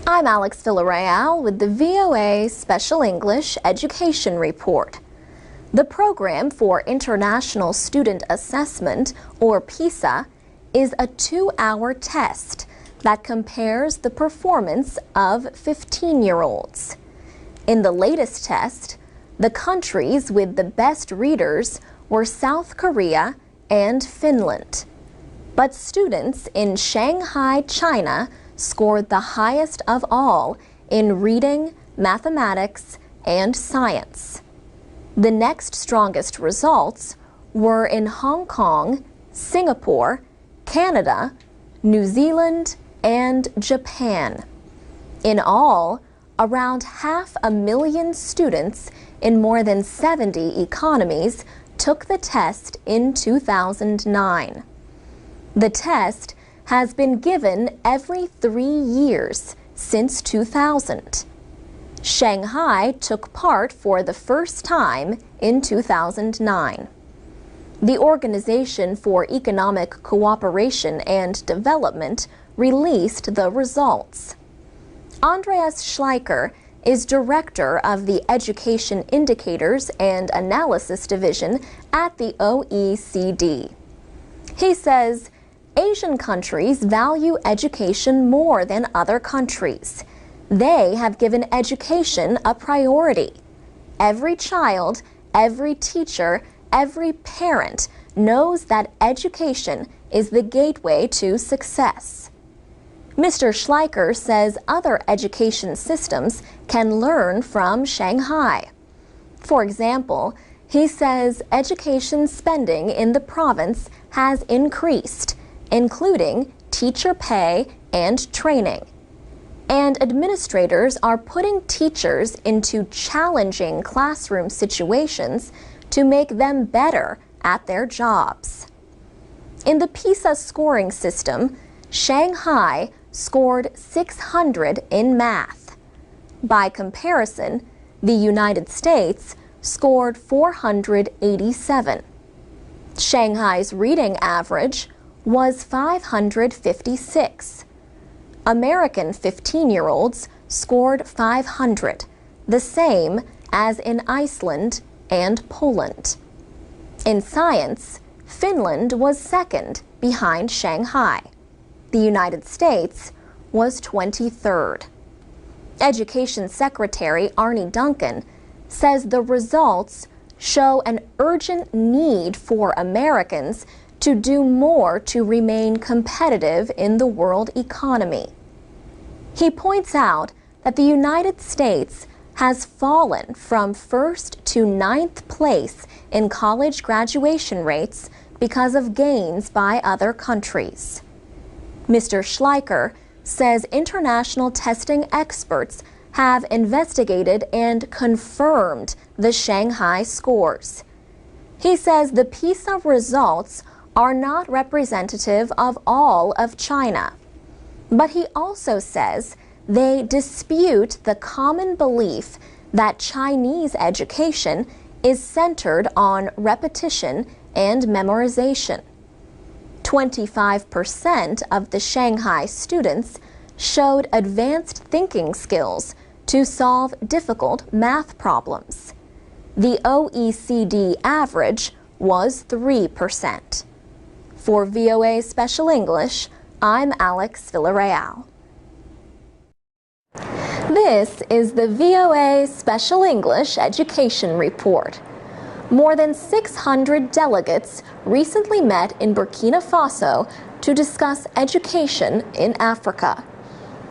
I'm Alex Villarreal with the VOA Special English Education Report. The Program for International Student Assessment, or PISA, is a 2-hour test that compares the performance of 15-year-olds. In the latest test, the countries with the best readers were South Korea and Finland. But students in Shanghai, China, scored the highest of all in reading, mathematics, and science. The next strongest results were in Hong Kong, Singapore, Canada, New Zealand, and Japan. In all, around 500,000 students in more than 70 economies took the test in 2009. The test has been given every 3 years since 2000. Shanghai took part for the first time in 2009. The Organization for Economic Cooperation and Development released the results. Andreas Schleicher is director of the Education Indicators and Analysis Division at the OECD. He says Asian countries value education more than other countries. They have given education a priority. Every child, every teacher, every parent knows that education is the gateway to success. Mr. Schleicher says other education systems can learn from Shanghai. For example, he says education spending in the province has increased, including teacher pay and training. And administrators are putting teachers into challenging classroom situations to make them better at their jobs. In the PISA scoring system, Shanghai scored 600 in math. By comparison, the United States scored 487. Shanghai's reading average was 556. American 15-year-olds scored 500, the same as in Iceland and Poland. In science, Finland was second behind Shanghai. The United States was 23rd. Education Secretary Arne Duncan says the results show an urgent need for Americans to do more to remain competitive in the world economy. He points out that the United States has fallen from 1st to 9th place in college graduation rates because of gains by other countries. Mr. Schleicher says international testing experts have investigated and confirmed the Shanghai scores. He says the PISA results are not representative of all of China. But he also says they dispute the common belief that Chinese education is centered on repetition and memorization. 25% of the Shanghai students showed advanced thinking skills to solve difficult math problems. The OECD average was 3%. For VOA Special English, I'm Alex Villarreal. This is the VOA Special English Education Report. More than 600 delegates recently met in Burkina Faso to discuss education in Africa.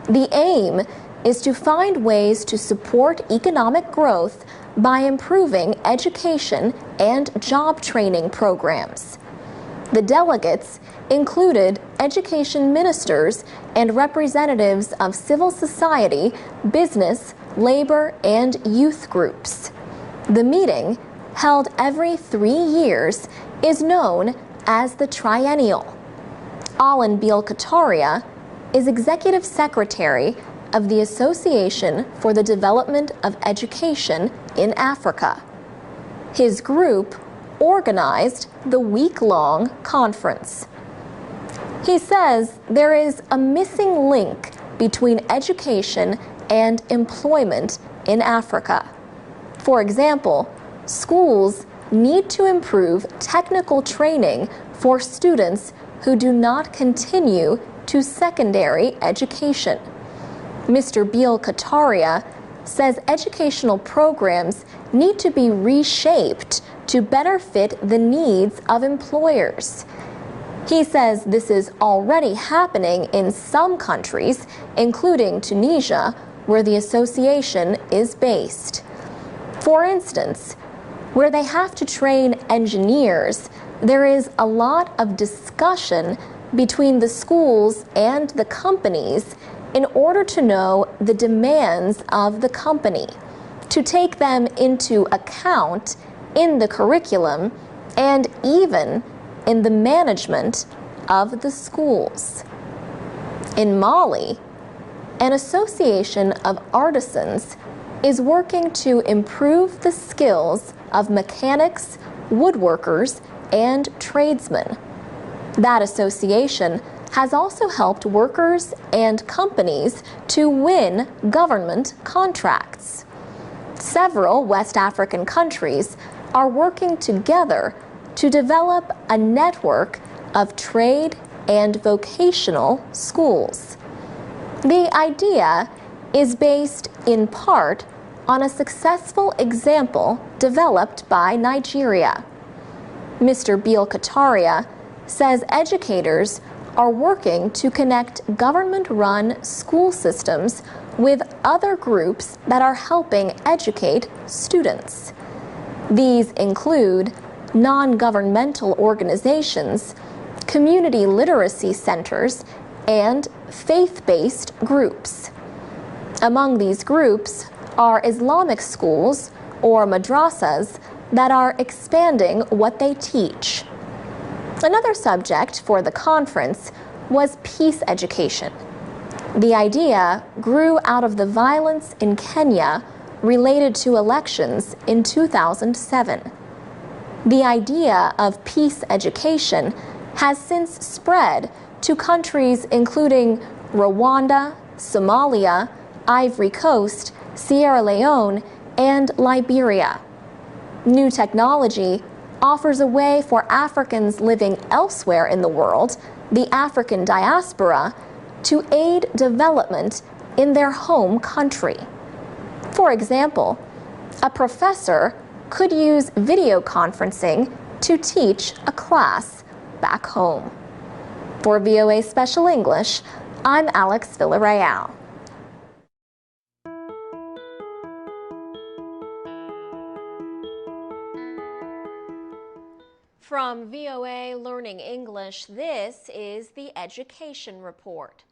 The aim is to find ways to support economic growth by improving education and job training programs. The delegates included education ministers and representatives of civil society, business, labor, and youth groups. The meeting, held every 3 years, is known as the Triennial. Alan Biel-Kataria is Executive Secretary of the Association for the Development of Education in Africa. His group organized the week-long conference. He says there is a missing link between education and employment in Africa. For example, schools need to improve technical training for students who do not continue to secondary education. Mr. Biel Kataria says educational programs need to be reshaped to better fit the needs of employers. He says this is already happening in some countries, including Tunisia, where the association is based. For instance, where they have to train engineers, there is a lot of discussion between the schools and the companies in order to know the demands of the company, to take them into account in the curriculum and even in the management of the schools. In Mali, an association of artisans is working to improve the skills of mechanics, woodworkers, and tradesmen. That association has also helped workers and companies to win government contracts. Several West African countries are working together to develop a network of trade and vocational schools. The idea is based in part on a successful example developed by Nigeria. Mr. Biel Kataria says educators are working to connect government-run school systems with other groups that are helping educate students. These include non-governmental organizations, community literacy centers, and faith-based groups. Among these groups are Islamic schools or madrasas that are expanding what they teach. Another subject for the conference was peace education. The idea grew out of the violence in Kenya related to elections in 2007. The idea of peace education has since spread to countries including Rwanda, Somalia, Ivory Coast, Sierra Leone, and Liberia. New technology offers a way for Africans living elsewhere in the world, the African diaspora, to aid development in their home country. For example, a professor could use video conferencing to teach a class back home. For VOA Special English, I'm Alex Villarreal. From VOA Learning English, this is the Education Report.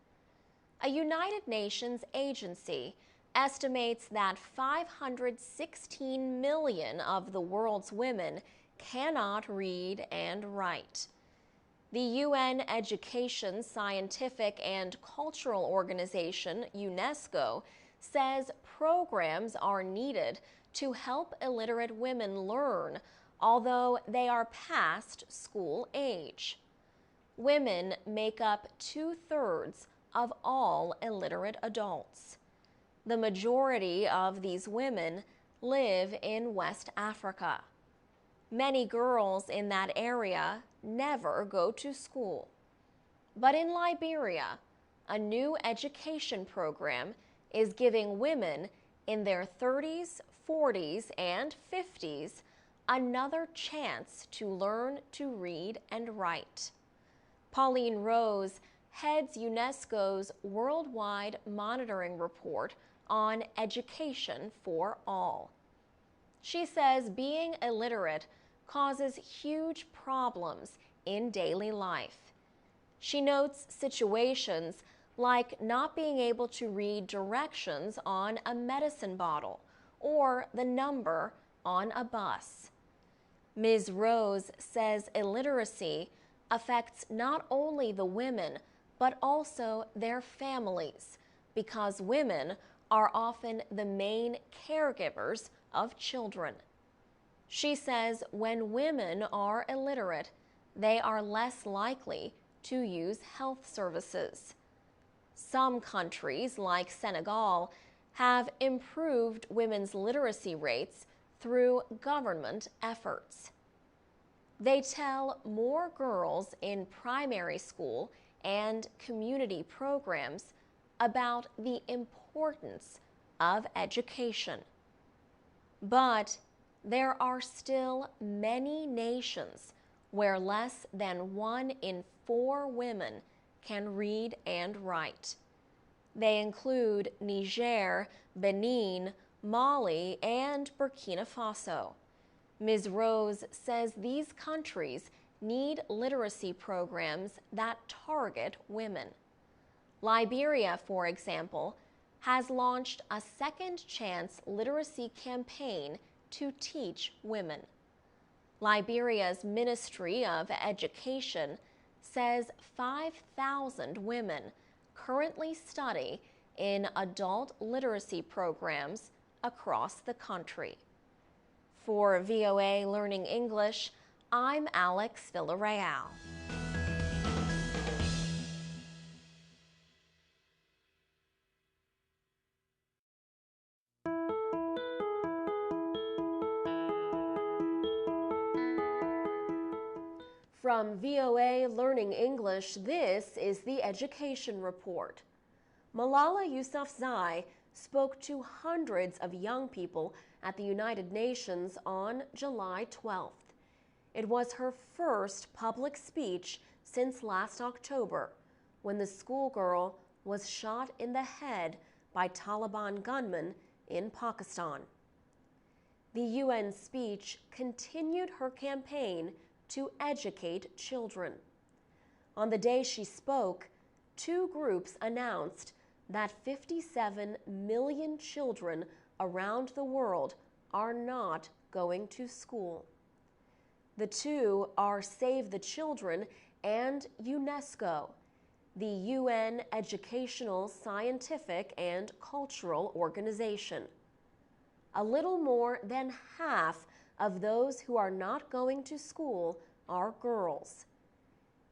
A United Nations agency estimates that 516 million of the world's women cannot read and write. The UN Education, Scientific and Cultural Organization, UNESCO, says programs are needed to help illiterate women learn, although they are past school age. Women make up 2/3 of all illiterate adults. The majority of these women live in West Africa. Many girls in that area never go to school. But in Liberia, a new education program is giving women in their 30s, 40s, and 50s another chance to learn to read and write. Pauline Rose heads UNESCO's Worldwide Monitoring Report on Education for All. She says being illiterate causes huge problems in daily life. She notes situations like not being able to read directions on a medicine bottle or the number on a bus. Ms. Rose says illiteracy affects not only the women, but also their families, because women are often the main caregivers of children. She says when women are illiterate, they are less likely to use health services. Some countries, like Senegal, have improved women's literacy rates through government efforts. They tell more girls in primary school and community programs about the importance of education. But there are still many nations where less than 1 in 4 women can read and write. They include Niger, Benin, Mali, and Burkina Faso. Ms. Rose says these countries need literacy programs that target women. Liberia, for example, has launched a Second Chance literacy campaign to teach women. Liberia's Ministry of Education says 5,000 women currently study in adult literacy programs across the country. For VOA Learning English, I'm Alex Villarreal. From VOA Learning English, this is the Education Report. Malala Yousafzai spoke to hundreds of young people at the United Nations on July 12th. It was her first public speech since last October, when the schoolgirl was shot in the head by Taliban gunmen in Pakistan. The UN speech continued her campaign to educate children. On the day she spoke, 2 groups announced that 57 million children around the world are not going to school. The 2 are Save the Children and UNESCO, the UN educational, scientific, and cultural organization. A little more than half of those who are not going to school are girls.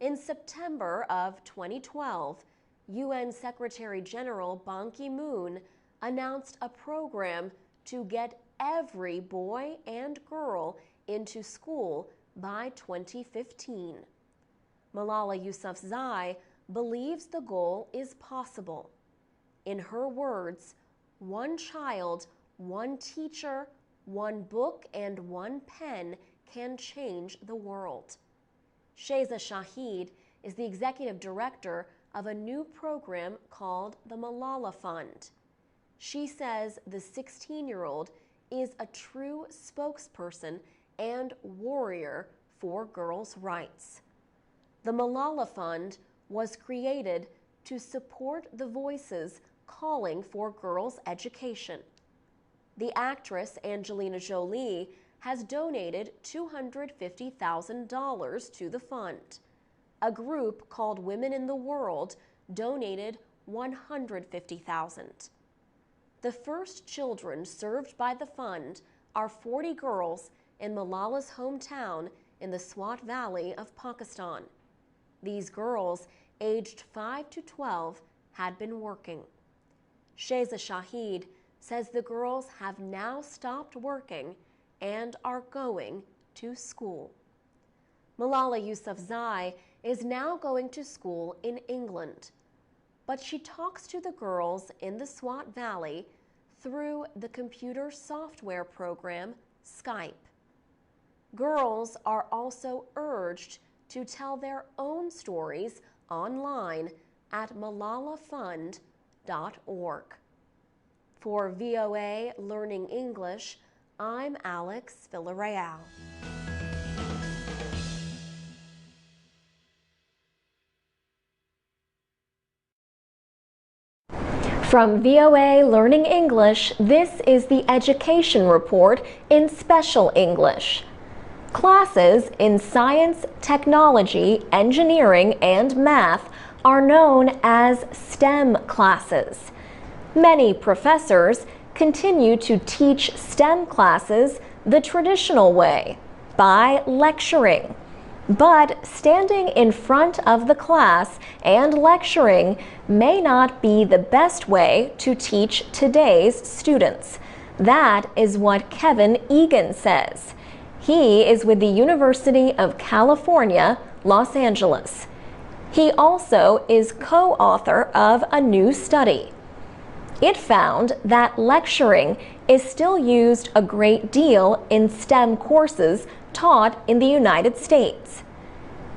In September of 2012, UN Secretary General Ban Ki-moon announced a program to get every boy and girl into school by 2015. Malala Yousafzai believes the goal is possible. In her words, 1 child, 1 teacher, 1 book, and 1 pen can change the world. Sheza Shahid is the executive director of a new program called the Malala Fund. She says the 16-year-old is a true spokesperson and warrior for girls' rights. The Malala Fund was created to support the voices calling for girls' education. The actress Angelina Jolie has donated $250,000 to the fund. A group called Women in the World donated $150,000. The first children served by the fund are 40 girls in Malala's hometown in the Swat Valley of Pakistan. These girls, aged 5 to 12, had been working. Sheza Shahid says the girls have now stopped working and are going to school. Malala Yousafzai is now going to school in England, but she talks to the girls in the Swat Valley through the computer software program Skype. Girls are also urged to tell their own stories online at malalafund.org. For VOA Learning English, I'm Alex Villarreal. From VOA Learning English, this is the Education Report in Special English. Classes in science, technology, engineering, and math are known as STEM classes. Many professors continue to teach STEM classes the traditional way, by lecturing. But standing in front of the class and lecturing may not be the best way to teach today's students. That is what Kevin Egan says. He is with the University of California, Los Angeles. He also is co-author of a new study. It found that lecturing is still used a great deal in STEM courses taught in the United States.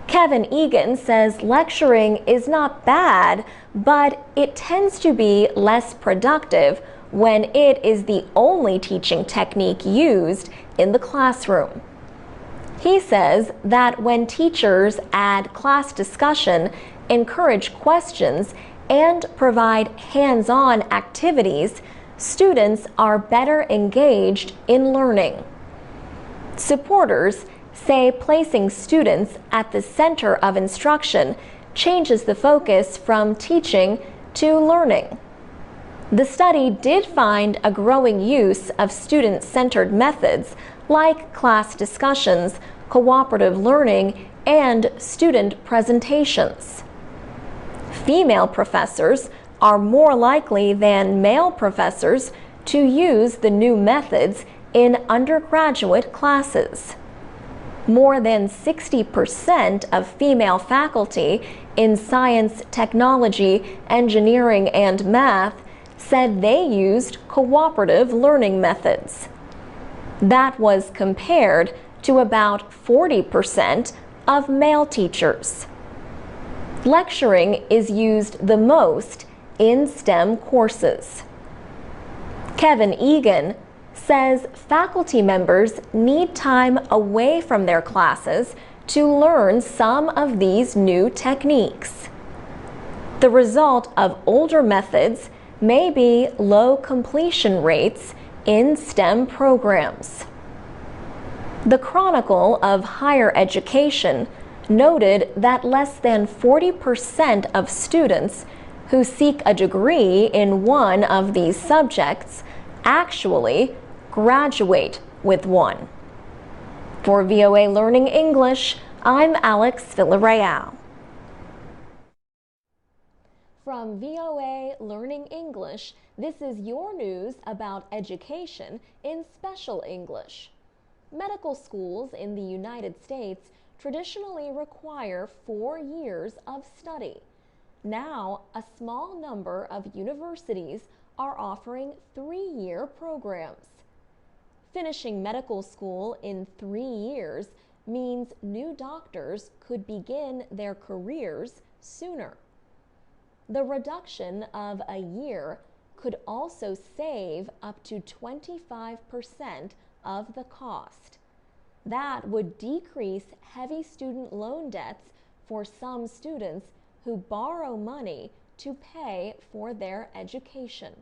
Kevin Egan says lecturing is not bad, but it tends to be less productive when it is the only teaching technique used in the classroom. He says that when teachers add class discussion, encourage questions, and provide hands-on activities, students are better engaged in learning. Supporters say placing students at the center of instruction changes the focus from teaching to learning. The study did find a growing use of student-centered methods like class discussions, cooperative learning, and student presentations. Female professors are more likely than male professors to use the new methods in undergraduate classes. More than 60% of female faculty in science, technology, engineering, and math said they used cooperative learning methods. That was compared to about 40% of male teachers. Lecturing is used the most in STEM courses. Kevin Egan says faculty members need time away from their classes to learn some of these new techniques. The result of older methods may be low completion rates in STEM programs. The Chronicle of Higher Education noted that less than 40% of students who seek a degree in one of these subjects actually graduate with one. For VOA Learning English, I'm Alex Villarreal. From VOA Learning English, this is your news about education in special English. Medical schools in the United States traditionally require 4 years of study. Now, a small number of universities are offering 3-year programs. Finishing medical school in 3 years means new doctors could begin their careers sooner. The reduction of a year could also save up to 25% of the cost. That would decrease heavy student loan debts for some students who borrow money to pay for their education.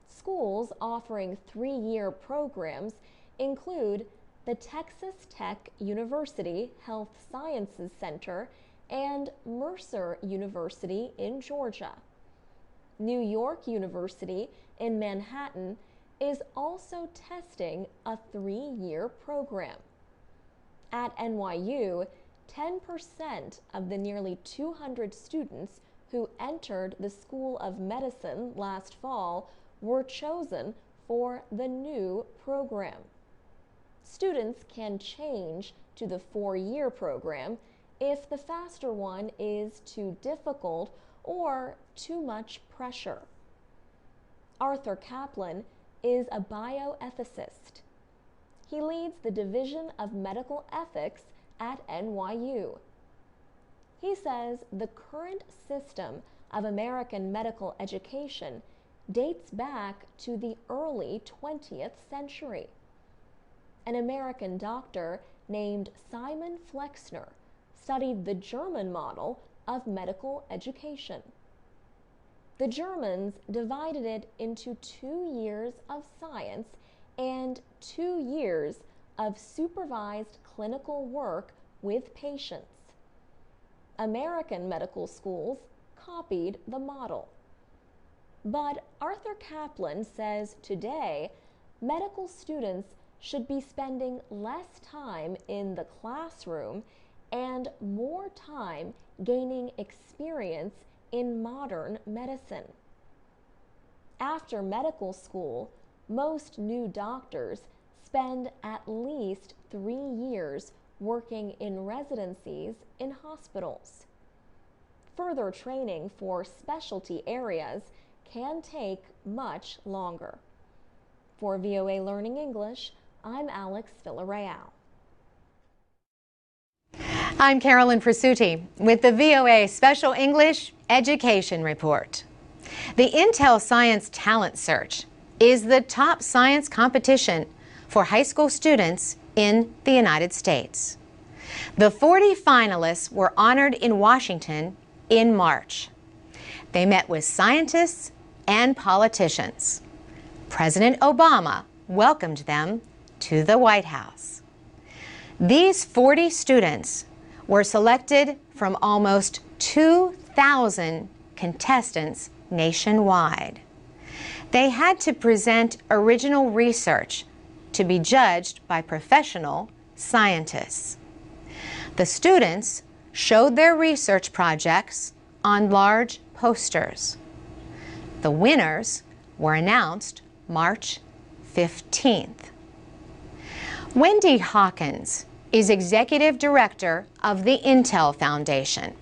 Schools offering 3-year programs include the Texas Tech University Health Sciences Center and Mercer University in Georgia. New York University in Manhattan is also testing a 3-year program. At NYU, 10% of the nearly 200 students who entered the School of Medicine last fall were chosen for the new program. Students can change to the 4-year program if the faster one is too difficult or too much pressure. Arthur Kaplan is a bioethicist. He leads the Division of Medical Ethics at NYU. He says the current system of American medical education dates back to the early 20th century. An American doctor named Simon Flexner studied the German model of medical education. The Germans divided it into 2 years of science and 2 years of supervised clinical work with patients. American medical schools copied the model. But Arthur Kaplan says today, medical students should be spending less time in the classroom and more time gaining experience in modern medicine. After medical school, most new doctors spend at least 3 years working in residencies in hospitals. Further training for specialty areas can take much longer. For VOA Learning English, I'm Alex Villarreal. I'm Carolyn Presutti with the VOA Special English Education Report. The Intel Science Talent Search is the top science competition for high school students in the United States. The 40 finalists were honored in Washington in March. They met with scientists and politicians. President Obama welcomed them to the White House. These 40 students were selected from almost 2,000 contestants nationwide. They had to present original research to be judged by professional scientists. The students showed their research projects on large posters. The winners were announced March 15th. Wendy Hawkins is Executive Director of the Intel Foundation.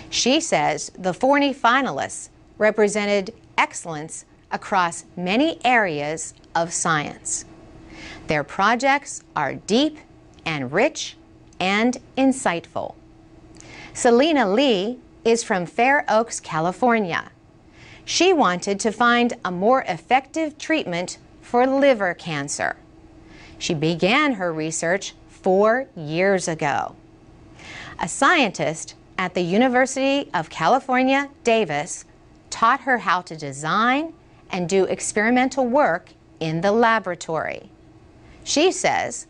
She says the 40 finalists represented excellence across many areas of science. Their projects are deep and rich and insightful. Selena Lee is from Fair Oaks, California. She wanted to find a more effective treatment for liver cancer. She began her research 4 years ago. A scientist at the University of California, Davis, taught her how to design and do experimental work in the laboratory. She says,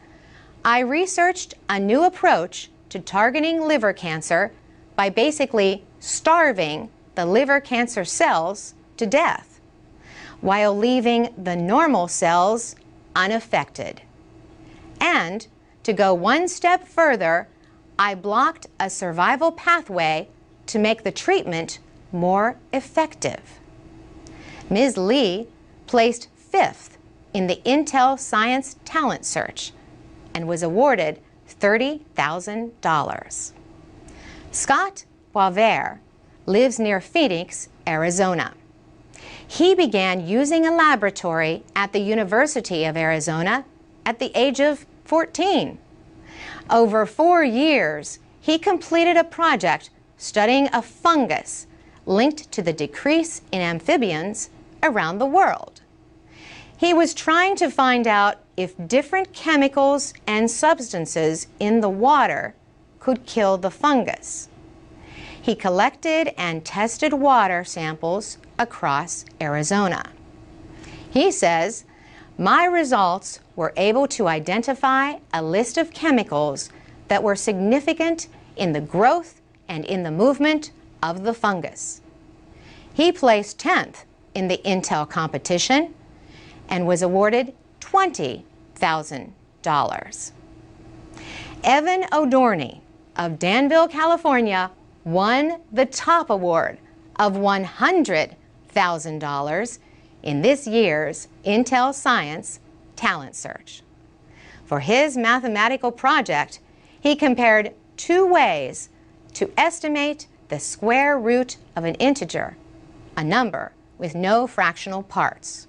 "I researched a new approach to targeting liver cancer by basically starving the liver cancer cells to death, while leaving the normal cells unaffected. And to go one step further, I blocked a survival pathway to make the treatment more effective." Ms. Lee placed 5th in the Intel Science Talent Search and was awarded $30,000. Scott Boisvert lives near Phoenix, Arizona. He began using a laboratory at the University of Arizona at the age of 14. Over 4 years, he completed a project studying a fungus linked to the decrease in amphibians around the world. He was trying to find out if different chemicals and substances in the water could kill the fungus. He collected and tested water samples across Arizona. He says, "My results were able to identify a list of chemicals that were significant in the growth and in the movement of the fungus." He placed 10th in the Intel competition and was awarded $20,000. Evan O'Dorney of Danville, California, won the top award of $100,000 in this year's Intel Science Talent Search. For his mathematical project, he compared 2 ways to estimate the square root of an integer, a number with no fractional parts.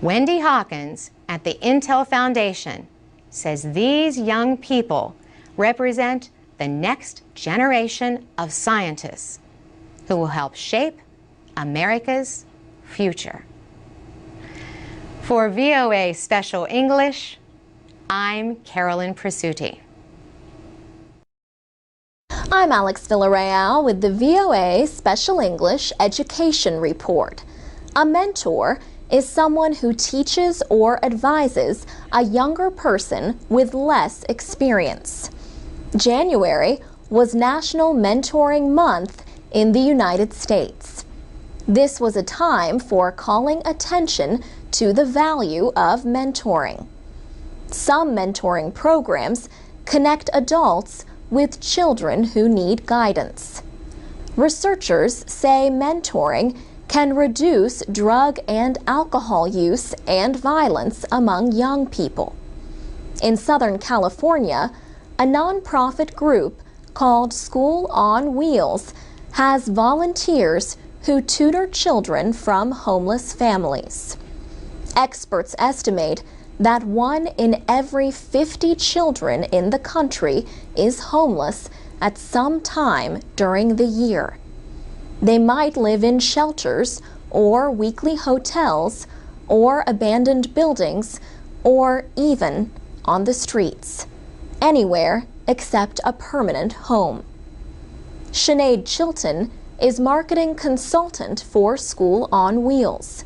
Wendy Hawkins at the Intel Foundation says these young people represent the next generation of scientists who will help shape America's future. For VOA Special English, I'm Carolyn Presutti. I'm Alex Villarreal with the VOA Special English Education Report. A mentor is someone who teaches or advises a younger person with less experience. January was National Mentoring Month in the United States. This was a time for calling attention to the value of mentoring. Some mentoring programs connect adults with children who need guidance. Researchers say mentoring can reduce drug and alcohol use and violence among young people. In Southern California, a nonprofit group called School on Wheels has volunteers who tutor children from homeless families. Experts estimate that 1 in every 50 children in the country is homeless at some time during the year. They might live in shelters or weekly hotels or abandoned buildings or even on the streets, anywhere except a permanent home. Sinead Chilton is marketing consultant for School on Wheels.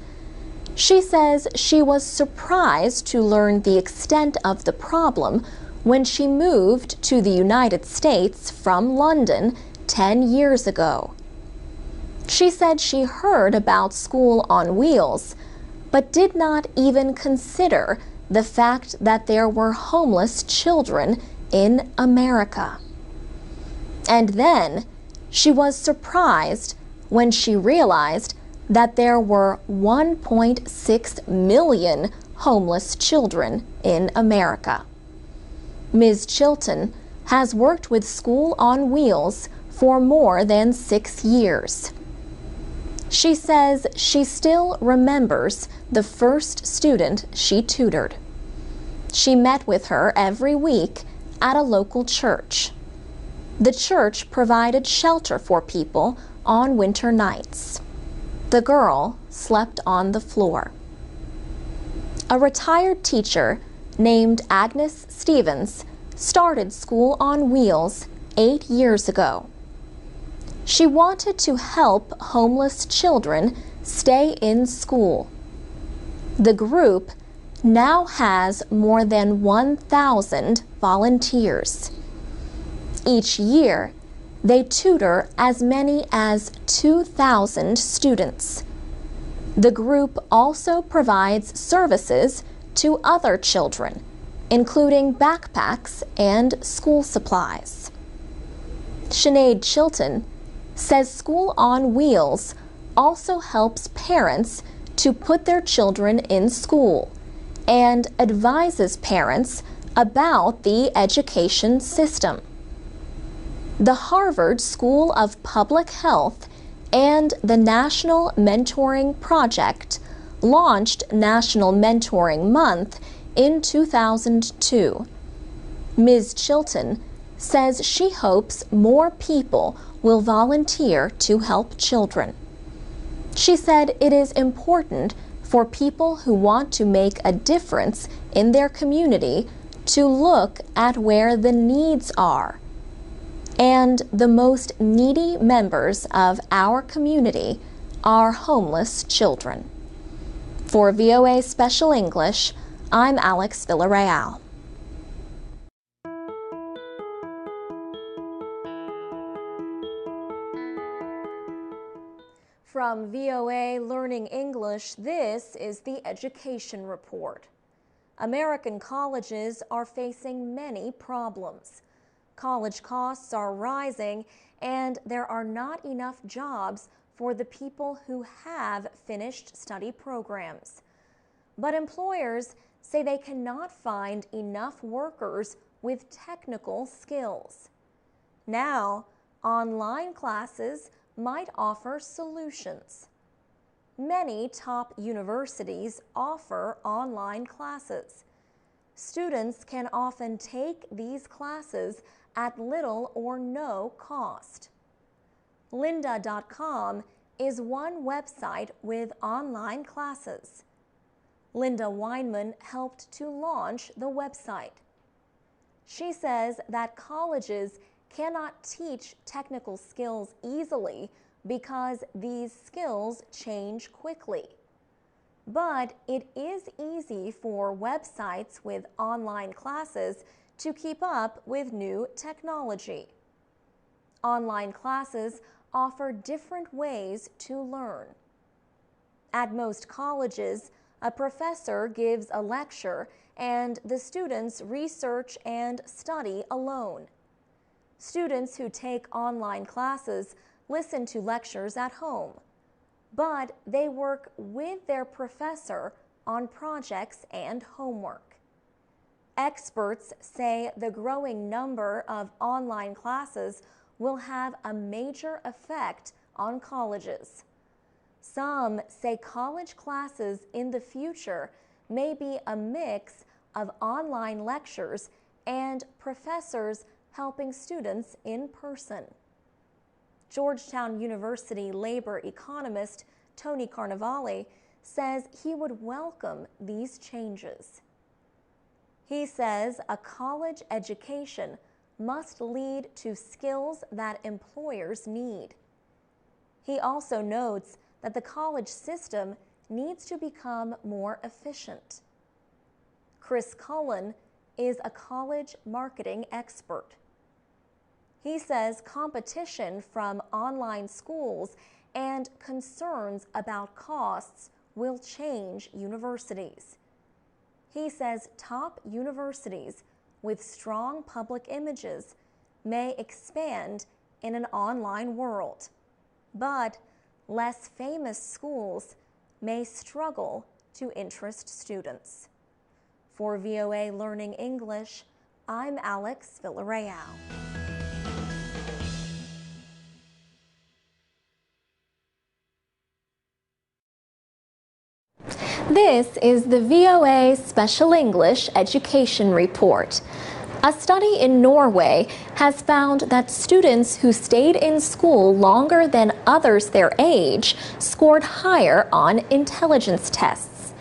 She says she was surprised to learn the extent of the problem when she moved to the United States from London 10 years ago. She said she heard about School on Wheels, but did not even consider the fact that there were homeless children in America. And then she was surprised when she realized that there were 1.6 million homeless children in America. Ms. Chilton has worked with School on Wheels for more than 6 years. She says she still remembers the first student she tutored. She met with her every week at a local church. The church provided shelter for people on winter nights. The girl slept on the floor. A retired teacher named Agnes Stevens started School on Wheels 8 years ago. She wanted to help homeless children stay in school. The group now has more than 1,000 volunteers. Each year, they tutor as many as 2,000 students. The group also provides services to other children, including backpacks and school supplies. Sinead Chilton says School on Wheels also helps parents to put their children in school and advises parents about the education system. The Harvard School of Public Health and the National Mentoring Project launched National Mentoring Month in 2002. Ms. Chilton says she hopes more people will volunteer to help children. She said it is important for people who want to make a difference in their community to look at where the needs are. And the most needy members of our community are homeless children. For VOA Special English, I'm Alex Villarreal. From VOA Learning English, this is the Education Report. American colleges are facing many problems. College costs are rising, and there are not enough jobs for the people who have finished study programs. But employers say they cannot find enough workers with technical skills. Now, online classes might offer solutions. Many top universities offer online classes. Students can often take these classes at little or no cost. Lynda.com is one website with online classes. Linda Weinman helped to launch the website. She says that colleges cannot teach technical skills easily because these skills change quickly. But it is easy for websites with online classes to keep up with new technology. Online classes offer different ways to learn. At most colleges, a professor gives a lecture and the students research and study alone. Students who take online classes listen to lectures at home, but they work with their professor on projects and homework. Experts say the growing number of online classes will have a major effect on colleges. Some say college classes in the future may be a mix of online lectures and professors helping students in person. Georgetown University labor economist Tony Carnevale says he would welcome these changes. He says a college education must lead to skills that employers need. He also notes that the college system needs to become more efficient. Chris Cullen is a college marketing expert. He says competition from online schools and concerns about costs will change universities. He says top universities with strong public images may expand in an online world, but less famous schools may struggle to interest students. For VOA Learning English, I'm Alex Villarreal. This is the VOA Special English Education Report. A study in Norway has found that students who stayed in school longer than others their age scored higher on intelligence tests.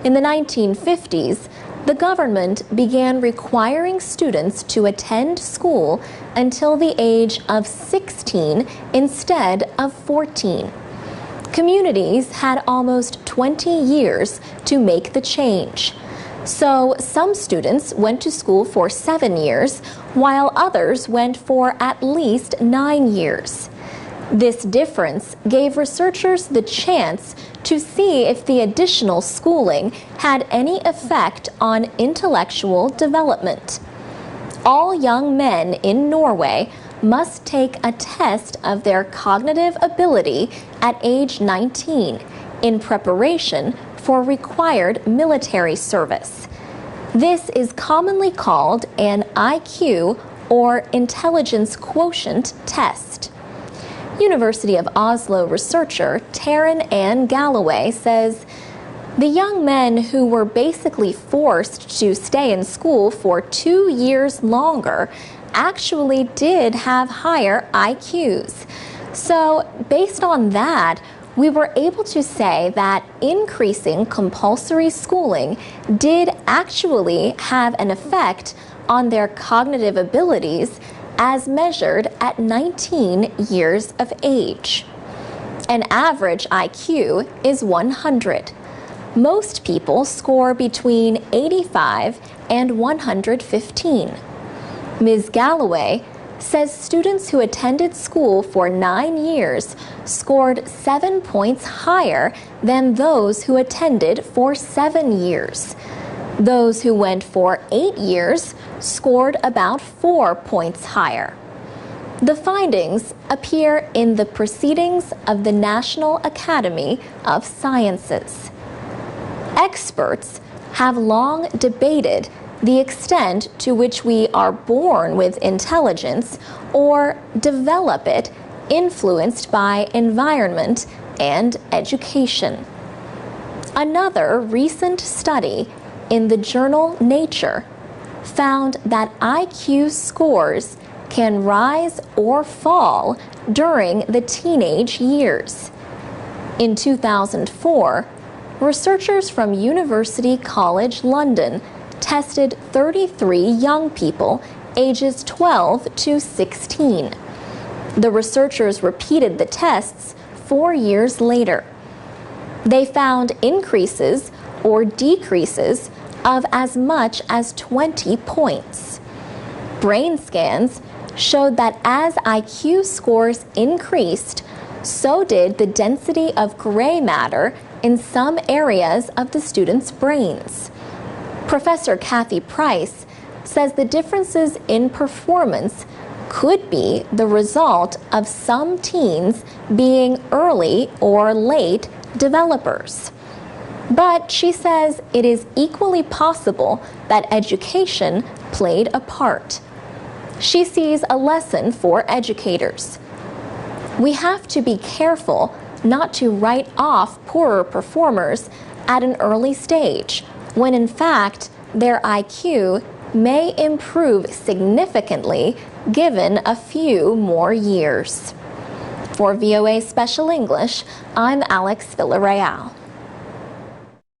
In the 1950s, the government began requiring students to attend school until the age of 16 instead of 14. Communities had almost 20 years to make the change. So some students went to school for 7 years, while others went for at least 9 years. This difference gave researchers the chance to see if the additional schooling had any effect on intellectual development. All young men in Norway must take a test of their cognitive ability at age 19 in preparation for required military service. This is commonly called an IQ or intelligence quotient test. University of Oslo researcher Taryn Ann Galloway says the young men who were basically forced to stay in school for 2 years longer actually did have higher IQs. So based on that, we were able to say that increasing compulsory schooling did actually have an effect on their cognitive abilities as measured at 19 years of age. An average IQ is 100. Most people score between 85 and 115. Ms. Galloway says students who attended school for 9 years scored 7 points higher than those who attended for 7 years. Those who went for 8 years scored about 4 points higher. The findings appear in the Proceedings of the National Academy of Sciences. Experts have long debated the extent to which we are born with intelligence or develop it influenced by environment and education. Another recent study in the journal Nature found that IQ scores can rise or fall during the teenage years. In 2004, researchers from University College London tested 33 young people ages 12 to 16. The researchers repeated the tests 4 years later. They found increases or decreases of as much as 20 points. Brain scans showed that as IQ scores increased, so did the density of gray matter in some areas of the students' brains. Professor Kathy Price says the differences in performance could be the result of some teens being early or late developers. But she says it is equally possible that education played a part. She sees a lesson for educators. We have to be careful not to write off poorer performers at an early stage, when in fact their IQ may improve significantly given a few more years. For VOA Special English, I'm Alex Villarreal.